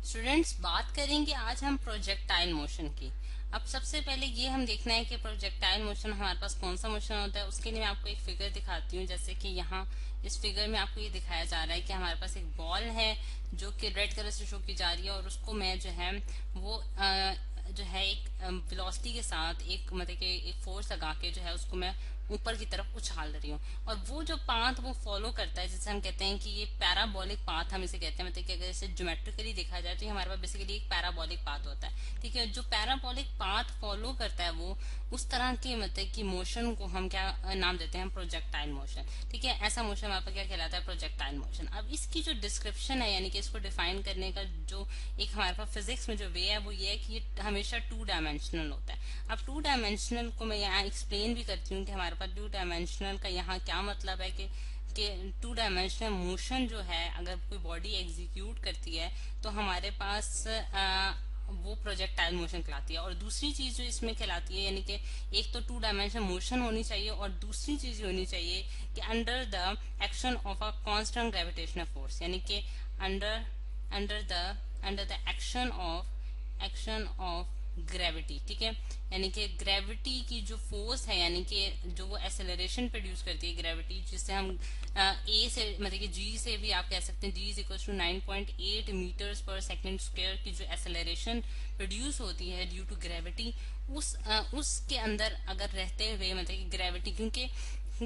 Students, बात करेंगे आज हम प्रोजेक्टाइल मोशन की। अब सबसे पहले ये हम देखना है कि प्रोजेक्टाइल मोशन हमारे पास कौन सा मोशन होता है। उसके लिए मैं आपको एक फिगर दिखाती हूँ। जैसे कि यहाँ इस फिगर में आपको ये दिखाया जा रहा है कि हमारे पास एक बॉल है जो कि रेड कलर से शो की जा रही है, और उसको मैं जो है वो जो है एक वेलोसिटी के साथ एक मतलब कि एक फोर्स लगा के जो है उसको मैं ऊपर की तरफ उछाल रही हूँ। और वो जो पाथ वो फॉलो करता है, जिसे हम कहते हैं कि ये पैराबोलिक पाथ हम इसे कहते हैं। मतलब कि अगर इसे ज्योमेट्रिकली देखा जाए तो ये हमारे पास बेसिकली एक पैराबोलिक पाथ होता है। ठीक है, जो पैराबोलिक पाथ फॉलो करता है वो उस तरह के मतलब कि मोशन को हम क्या नाम देते हैं, प्रोजेक्टाइल मोशन। ठीक है, ऐसा मोशन हमारे पास क्या कहलाता है, प्रोजेक्टाइल मोशन। अब इसकी जो डिस्क्रिप्शन है यानी कि इसको डिफाइन करने का जो एक हमारे पास फिजिक्स में जो वे है वो ये है कि ये हमेशा टू डायमेंशनल होता है। अब टू डायमेंशनल को मैं यहाँ एक्सप्लेन भी करती हूँ कि हमारे पास टू डायमेंशनल का यहाँ क्या मतलब है कि टू डायमेंशनल मोशन जो है अगर कोई बॉडी एग्जीक्यूट करती है तो हमारे पास वो प्रोजेक्टाइल मोशन कहलाती है। और दूसरी चीज जो इसमें कहलाती है यानी कि एक तो टू डायमेंशनल मोशन होनी चाहिए, और दूसरी चीज होनी चाहिए कि under the action of a constant gravitational force, यानी कि under under the under the action of gravity. ठीक है, यानी कि ग्रेविटी की जो फोर्स है यानी कि जो वो एक्सेलरेशन प्रोड्यूस करती है ग्रेविटी, जिससे हम ए से मतलब कि जी से भी आप कह सकते हैं जी इज इक्वल टू 9.8 मीटर्स पर सेकेंड स्क्वायर की जो एक्सेलरेशन प्रोड्यूस होती है ड्यू टू ग्रेविटी, उसके अंदर अगर रहते हुए मतलब कि ग्रेविटी, क्योंकि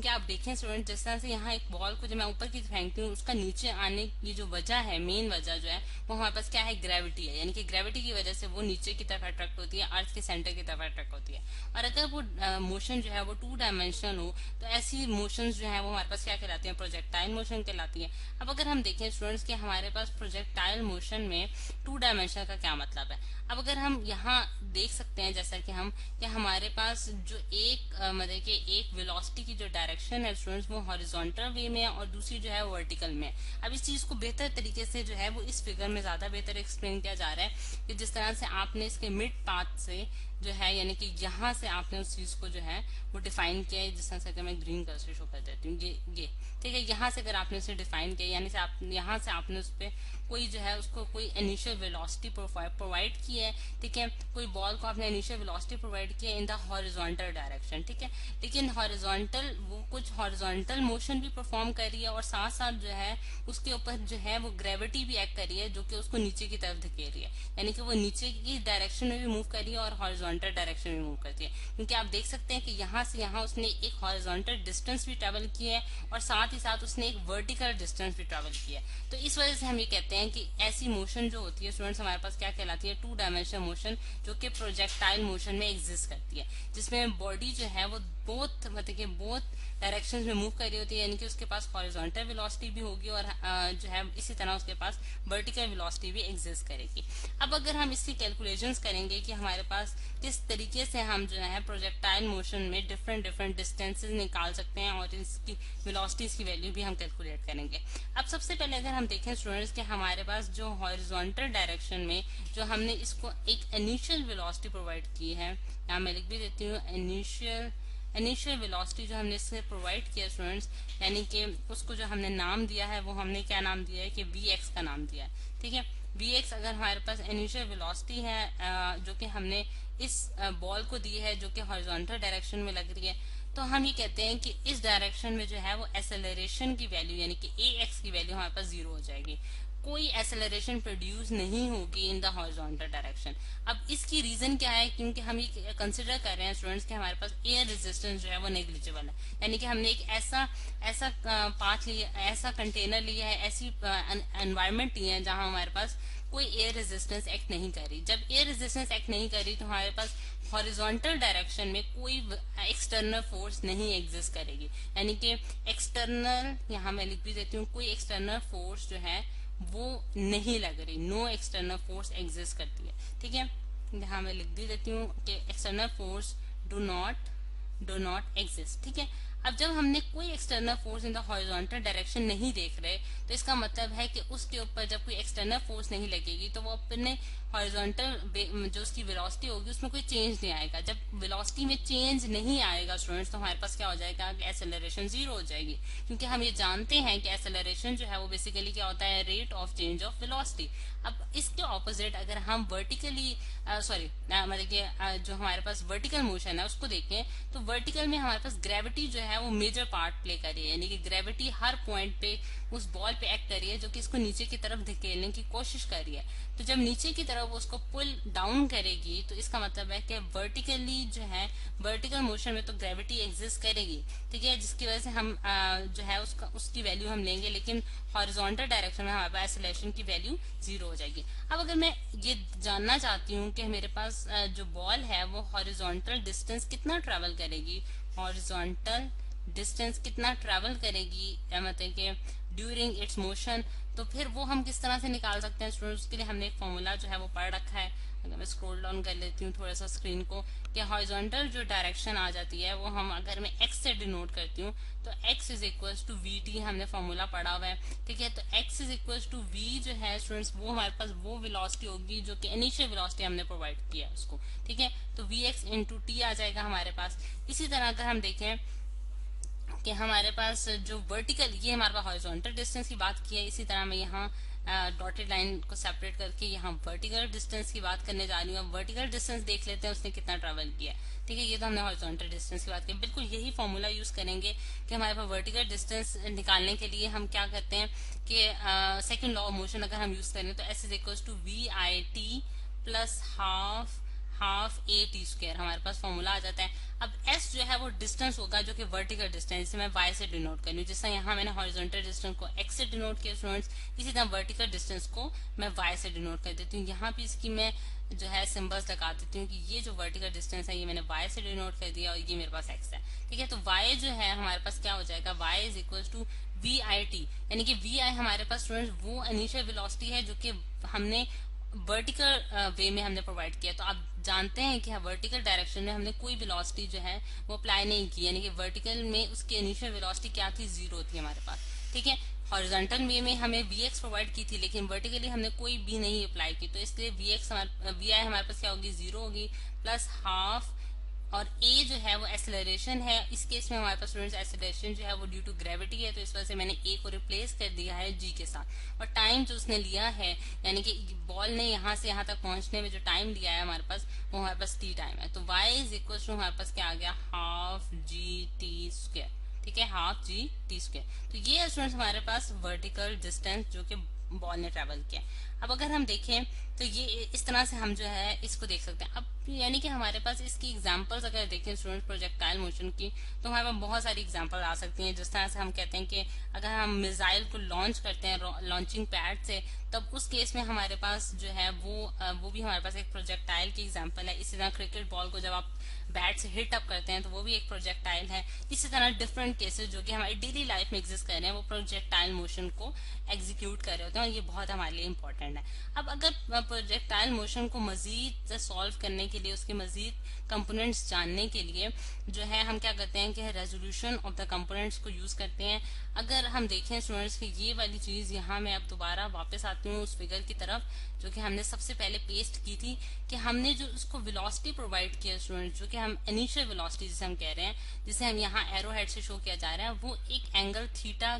आप देखें स्टूडेंट, जिस तरह से यहाँ एक बॉल को जब मैं ऊपर की फेंकती हूँ उसका नीचे आने की जो वजह है, मेन वजह जो है वो हमारे पास क्या है, ग्रेविटी है। यानी कि ग्रेविटी की वजह से वो नीचे की तरफ अट्रैक्ट होती है, अर्थ के सेंटर की तरफ अट्रैक्ट होती है। और अगर वो मोशन जो है वो टू डायमेंशनल हो तो ऐसी मोशन जो है वो हमारे पास क्या कहलाती है, प्रोजेक्टाइल मोशन कहलाती है। अब अगर हम देखें स्टूडेंट्स कि हमारे पास प्रोजेक्टाइल मोशन में टू डायमेंशनल का क्या मतलब है। अब अगर हम यहाँ देख सकते हैं जैसा कि हमारे पास जो एक मतलब कि एक वेलोसिटी की जो डायरेक्शन है स्टूडेंट्स वो हॉरिजॉन्टल वे में है और दूसरी जो है वर्टिकल में। अब इस चीज को बेहतर तरीके से जो है वो इस फिगर में ज्यादा बेहतर एक्सप्लेन किया जा रहा है कि जिस तरह से आपने इसके मिड पाथ से जो है यानी कि यहाँ से आपने उस चीज को जो है वो डिफाइन किया है। जिस तरह से मैं ग्रीन कलर से शो कर देती हूँ, ये ठीक है। यहाँ से अगर आपने उसे डिफाइन किया यानी से आप यहाँ से आपने उस पर कोई जो है उसको कोई इनिशियल वेलोसिटी प्रोवाइड की है। ठीक है, कोई बॉल को आपने इनिशियल वेलोसिटी प्रोवाइड किया इन द हॉरिजॉन्टल डायरेक्शन। ठीक है, लेकिन हॉरिजॉन्टल वो कुछ हॉरिजॉन्टल मोशन भी परफॉर्म कर रही है और साथ साथ जो है उसके ऊपर जो है वो ग्रेविटी भी एक्ट कर रही है जो कि उसको नीचे की तरफ धकेल रही है। यानी कि वो नीचे की डायरेक्शन में भी मूव कर रही है और हॉरिजॉन्टल डायरेक्शन में मूव करती है। क्योंकि आप देख सकते हैं कि यहाँ से यहाँ उसने एक हॉरिजॉन्टल डिस्टेंस भी ट्रेवल की है और साथ ही साथ उसने एक वर्टिकल डिस्टेंस भी ट्रेवल किया है। तो इस वजह से हम ये कहते हैं कि ऐसी मोशन जो होती है स्टूडेंट्स हमारे पास क्या कहलाती है, टू डायमेंशनल मोशन, जो कि प्रोजेक्टाइल मोशन में एग्जिस्ट करती है, जिसमें बॉडी जो है वो बोथ मतलब कि बोथ डायरेक्शंस में मूव कर रही होती है। यानी कि उसके पास हॉरिजॉन्टल वेलोसिटी भी होगी और जो है इसी तरह उसके पास वर्टिकल वेलोसिटी भी एग्जिस्ट करेगी। अब अगर हम इसकी कैलकुलेशंस करेंगे कि हमारे पास किस तरीके से हम जो है प्रोजेक्टाइल मोशन में डिफरेंट डिफरेंट डिस्टेंसेस निकाल सकते हैं और इसकी वेलोसिटीज की वैल्यू भी हम कैलकुलेट करेंगे। अब सबसे पहले अगर हम देखें स्टूडेंट्स कि हमारे पास जो हॉरिजॉन्टल डायरेक्शन में जो हमने इसको एक इनिशियल वेलोसिटी प्रोवाइड की है, यहाँ मैं लिख भी देती हूँ, इनिशियल वेलोसिटी जो हमने इससे प्रोवाइड किया स्टूडेंट्स, यानी कि उसको जो हमने नाम दिया है वो हमने क्या नाम दिया है कि वी का नाम दिया है। ठीक है, वी अगर हमारे पास इनिशियल वेलोसिटी है जो कि हमने इस बॉल को दी है जो कि हॉरिजॉन्टल डायरेक्शन में लग रही है, तो हम ये कहते हैं कि इस डायरेक्शन में जो है वो एक्सेलरेशन की वैल्यू यानी कि एक्स की वैल्यू हमारे पास 0 हो जाएगी। कोई एक्सेलरेशन प्रोड्यूस नहीं होगी इन द हॉरिजॉन्टल डायरेक्शन। अब इसकी रीजन क्या है, क्योंकि हम ये कंसिडर कर रहे हैं स्टूडेंट्स कि हमारे पास एयर रेजिस्टेंस जो है वो नेग्लिजिबल है। यानी कि हमने एक ऐसा ऐसा पाथ लिया, ऐसा कंटेनर लिया है, ऐसी एनवायरमेंट ली है जहां हमारे पास कोई एयर रेजिस्टेंस एक्ट नहीं कर रही। जब एयर रेजिस्टेंस एक्ट नहीं कर रही तो हमारे पास हॉरिजॉन्टल डायरेक्शन में कोई एक्सटर्नल फोर्स नहीं एग्जिस्ट करेगी। यानी कि एक्सटर्नल, यहाँ मैं लिख भी देती हूँ, कोई एक्सटर्नल फोर्स जो है वो नहीं लग रही, नो एक्सटर्नल फोर्स एग्जिस्ट करती है। ठीक है, यहाँ मैं लिख भी देती हूँ कि external force do not exist. ठीक है, अब जब हमने कोई external force in the horizontal direction नहीं देख रहे, तो इसका मतलब है कि उसके ऊपर जब कोई एक्सटर्नल फोर्स नहीं लगेगी तो वो अपने हॉरिजॉन्टल जो उसकी वेलोसिटी होगी उसमें कोई चेंज नहीं आएगा। जब वेलोसिटी में चेंज नहीं आएगा स्टूडेंट्स, तो हमारे पास क्या हो जाएगा, एक्सेलरेशन जीरो हो जाएगी, क्योंकि हम ये जानते हैं कि एक्सेलरेशन जो है वो बेसिकली क्या होता है, rate of change of velocity. अब इसके ऑपोजिट अगर हम वर्टिकली मतलब कि जो हमारे पास वर्टिकल मोशन है उसको देखें, तो वर्टिकल में हमारे पास ग्रेविटी जो है वो मेजर पार्ट प्ले कर रही है, यानी कि ग्रेविटी हर पॉइंट पे उस बॉल पे एक्ट कर रही है जो कि इसको नीचे की तरफ धकेलने की कोशिश कर रही है। तो जब नीचे की तरफ उसको पुल डाउन करेगी तो इसका मतलब है कि वर्टिकली जो है, वर्टिकल मोशन में तो ग्रेविटी एग्जिस्ट करेगी, ठीक है, जिसकी वजह से हम जो है उसकी वैल्यू हम लेंगे, लेकिन हॉरिजॉन्टल डायरेक्शन में हमारे पास एक्सेलरेशन की वैल्यू जीरो हो जाएगी। अब अगर मैं ये जानना चाहती हूँ कि मेरे पास जो बॉल है वो हॉरिजॉन्टल डिस्टेंस कितना ट्रेवल करेगी, हॉरिजॉन्टल डिस्टेंस कितना ट्रेवल करेगी मतलब कि ड्यूरिंग इट्स मोशन, तो फिर वो हम किस तरह से निकाल सकते हैं स्टूडेंट्स। के लिए हमने एक फॉर्मूला जो है वो पढ़ रखा है। अगर मैं स्क्रॉल डाउन कर लेती हूँ थोड़ा सा स्क्रीन को, कि हॉरिजॉन्टल जो डायरेक्शन आ जाती है वो हम अगर मैं एक्स से डिनोट करती हूँ तो x is equal to v t, हमने फॉर्मूला पढ़ा हुआ है, ठीक है। तो x is equal to v जो है स्टूडेंट्स, वो हमारे पास वो वेलोसिटी होगी जो कि इनिशियल वेलोसिटी हमने प्रोवाइड किया है उसको, ठीक है। तो वी एक्स इंटू टी आ जाएगा हमारे पास। इसी तरह अगर हम देखें कि हमारे पास जो वर्टिकल, ये हमारे पास हॉरिजॉन्टल डिस्टेंस की बात की है, इसी तरह मैं यहाँ डॉटेड लाइन को सेपरेट करके यहाँ वर्टिकल डिस्टेंस की बात करने जा रही हूँ। वर्टिकल डिस्टेंस देख लेते हैं उसने कितना ट्रेवल किया, ठीक है। ये तो हमने हॉरिजॉन्टल डिस्टेंस की बात की, बिल्कुल यही फॉर्मूला यूज करेंगे कि हमारे पास वर्टिकल डिस्टेंस निकालने के लिए हम क्या करते हैं कि सेकंड लॉ ऑफ मोशन अगर हम यूज करें तो s is equal to v i t plus half a t square हमारे पास फॉर्मूला आ जाता है। अब s जो है वो डिस्टेंस होगा जो कि वर्टिकल डिस्टेंस, जिसे मैं y से डिनोट कर रही हूँ, जैसा यहाँ मैंने हॉरिजॉन्टल डिस्टेंस को x से डिनोट किया स्टूडेंट्स, इसी तरह वर्टिकल डिस्टेंस को मैं y से डिनोट कर देती हूँ। यहाँ पे इसकी मैं जो है सिंबल्स लगा देती हूँ कि ये जो वर्टिकल डिस्टेंस है ये मैंने y से डिनोट कर दिया और ये मेरे पास x है, ठीक है। तो y जो है हमारे पास क्या हो जाएगा, y is equal to v i t, यानी कि वी आई हमारे पास स्टूडेंट्स वो इनिशियल वेलोसिटी है जो कि हमने वर्टिकल वे में हमने प्रोवाइड किया। तो आप जानते हैं कि वर्टिकल डायरेक्शन में हमने कोई वेलोसिटी जो है वो अप्लाई नहीं की, यानी कि वर्टिकल में उसकी इनिशियल वेलोसिटी क्या थी, जीरो थी हमारे पास, ठीक है। हॉरिजॉन्टल वे में हमें vx प्रोवाइड की थी, लेकिन वर्टिकली हमने कोई भी नहीं अप्लाई की, तो इसलिए vi हमारे पास क्या होगी, जीरो होगी, प्लस हाफ, और a जो है वो एक्सेलरेशन है। इस केस में हमारे पास स्टूडेंट्स एक्सेलरेशन जो है वो ड्यू टू ग्रेविटी है, तो इस वजह से मैंने a को रिप्लेस कर दिया है g के साथ। और टाइम जो उसने लिया है, यानी कि बॉल ने यहाँ से यहाँ तक पहुंचने में जो टाइम लिया है हमारे पास, वो हमारे पास t टाइम है। तो y इज इक्वल टू हमारे पास क्या आ गया, हाफ जी टी स्क्वायर, ठीक है, हाफ जी टी स्क्वायर। तो ये है स्टूडेंट्स हमारे पास वर्टिकल डिस्टेंस जो कि बॉल ने ट्रेवल किया। अब अगर हम देखें तो ये इस तरह से हम जो है इसको देख सकते हैं। अब यानी कि हमारे पास इसकी एग्जांपल्स अगर देखें स्टूडेंट प्रोजेक्टाइल मोशन की, तो हमारे पास बहुत सारी एग्जांपल आ सकती हैं। जिस तरह से हम कहते हैं कि अगर हम मिसाइल को लॉन्च करते हैं लॉन्चिंग पैड से, तब उस केस में हमारे पास जो है वो भी हमारे पास एक प्रोजेक्टाइल की एग्जाम्पल है। इसी तरह क्रिकेट बॉल को जब आप बैट से हिट अप करते हैं तो वो भी एक प्रोजेक्टाइल है। इसी तरह डिफरेंट केसेस जो कि हमारी डेली लाइफ में एग्जिस्ट कर रहे हैं वो प्रोजेक्टाइल मोशन को एग्जीक्यूट कर रहे होते हैं, और ये बहुत हमारे लिए इंपॉर्टेंट है। अब अगर प्रोजेक्टाइल मोशन को मजीद सॉल्व करने के लिए, उसके मजीद कंपोनेंट्स जानने के लिए जो है हम क्या करते हैं कि रेजोल्यूशन ऑफ द कंपोनेंट्स को यूज करते हैं। अगर हम देखें स्टूडेंट्स की ये वाली चीज, यहाँ मैं अब दोबारा वापस आती हूँ उस फिगर की तरफ जो कि हमने सबसे पहले पेस्ट की थी, कि हमने जो उसको वेलोसिटी प्रोवाइड किया स्टूडेंट्स, जो कि हम इनिशियल वेलोसिटी जिसे हम कह रहे हैं, जिसे हम यहाँ एरो हेड से शो किया जा रहा है, वो एक एंगल थीटा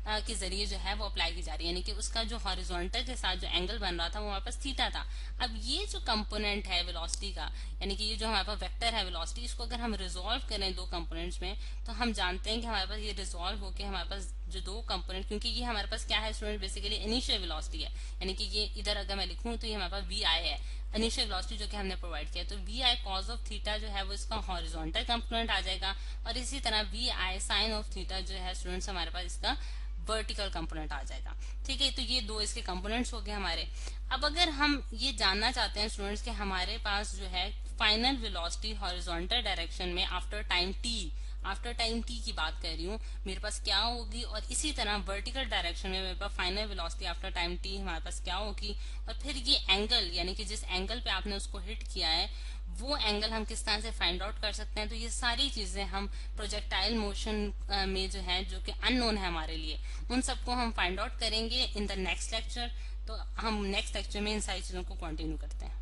के जरिए जो है वो अप्लाई की जा रही है, यानी कि उसका जो हॉरिजॉन्टल के साथ जो एंगल बन रहा था वो हमारे पास थीटा था। अब ये जो कंपोनेंट है वेलोसिटी का, यानी कि ये जो हमारे पास वेक्टर है वेलोसिटी, इसको अगर हम रिजोल्व करें दो कंपोनेंट्स में, तो हम जानते हैं कि हमारे पास ये रिजोल्व होकर हमारे पास जो दो कंपोनेंट, क्योंकि ये हमारे पास क्या है स्टूडेंट, बेसिकली इनिशियल वेलोसिटी है, यानी कि ये इधर अगर मैं लिखूं तो ये हमारे पास वी आई है, इनिशियल वेलोसिटी जो कि हमने प्रोवाइड किया। तो v i cos of theta जो है वो इसका हॉरिजॉन्टल कंपोनेंट आ जाएगा, और इसी तरह v i sine of theta जो है स्टूडेंट्स हमारे पास इसका वर्टिकल कंपोनेंट आ जाएगा, ठीक है। तो ये दो इसके कंपोनेंट्स हो गए हमारे। अब अगर हम ये जानना चाहते हैं स्टूडेंट्स कि हमारे पास जो है फाइनल वेलोसिटी हॉरिजॉन्टल डायरेक्शन में आफ्टर टाइम टी की बात कर रही हूँ, मेरे पास क्या होगी, और इसी तरह वर्टिकल डायरेक्शन में मेरे पास final velocity after time t हमारे पास क्या होगी, और फिर ये एंगल, यानी कि जिस एंगल पे आपने उसको हिट किया है वो एंगल हम किस तरह से फाइंड आउट कर सकते हैं। तो ये सारी चीजें हम प्रोजेक्टाइल मोशन में जो है, जो कि अननोन है हमारे लिए, उन सबको हम फाइंड आउट करेंगे इन द नेक्स्ट लेक्चर। तो हम नेक्स्ट लेक्चर में इन सारी चीजों को कंटिन्यू करते हैं।